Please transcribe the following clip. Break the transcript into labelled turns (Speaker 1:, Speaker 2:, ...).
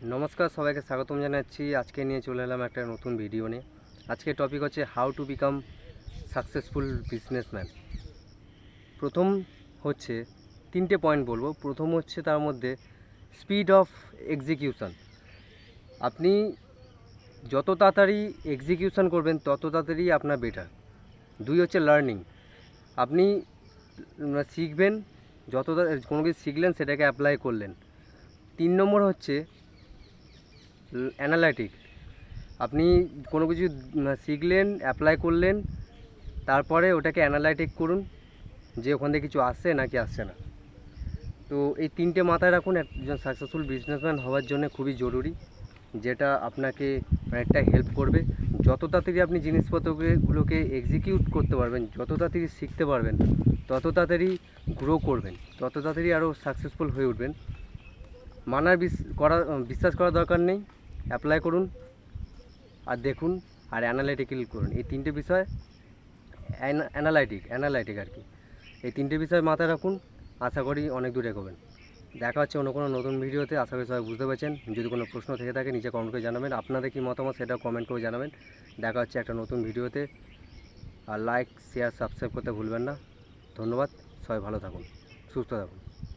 Speaker 1: নমস্কার, সবাইকে স্বাগতম জানাচ্ছি। আজকে নিয়ে চলে এলাম একটা নতুন ভিডিও নিয়ে। আজকে টপিক হচ্ছে how to become successful businessman. প্রথম হচ্ছে তিনটে পয়েন্ট বলবো। প্রথম হচ্ছে তার মধ্যে স্পিড অফ এক্সিকিউশন। আপনি যত তাড়াতাড়ি এক্সিকিউশন করবেন তত তাড়াতাড়ি আপনার বেটার। দুই হচ্ছে লার্নিং। আপনি শিখবেন, যত কোনো কিছু শিখলেন সেটাকে অ্যাপ্লাই করলেন। 3 নম্বর হচ্ছে অ্যানালাইটিক। আপনি কোনো কিছু শিখলেন, অ্যাপ্লাই করলেন, তারপরে ওটাকে অ্যানালাইটিক করুন যে ওখান থেকে কিছু আসছে নাকি আসছে না। তো এই তিনটে মাথায় রাখুন একজন সাকসেসফুল বিজনেসম্যান হওয়ার জন্য খুবই জরুরি, যেটা আপনাকে অনেকটা হেল্প করবে। যত তাড়াতাড়ি আপনি জিনিসপত্রগুলোকে এক্সিকিউট করতে পারবেন, যত তাড়াতাড়ি শিখতে পারবেন, তত তাড়াতাড়ি গ্রো করবেন, তত তাড়াতাড়ি আরও সাকসেসফুল হয়ে উঠবেন। বিশ্বাস করার দরকার নেই, অ্যাপ্লাই করুন আর দেখুন আর অ্যানালাইটিক্যাল করুন। এই তিনটে বিষয় অ্যানালাইটিক আর কি, এই তিনটে বিষয় মাথায় রাখুন। আশা করি অনেক দূর এগোবেন। দেখা হচ্ছে অন্য কোনো নতুন ভিডিওতে। আশা করি সবাই বুঝতে পারছেন। যদি কোনো প্রশ্ন থেকে থাকে নিচে কমেন্ট করে জানাবেন, আপনাদের কী মতামত সেটাও কমেন্ট করে জানাবেন। দেখা হচ্ছে একটা নতুন ভিডিওতে। আর লাইক, শেয়ার, সাবস্ক্রাইব করতে ভুলবেন না। ধন্যবাদ। সবাই ভালো থাকুন, সুস্থ থাকুন।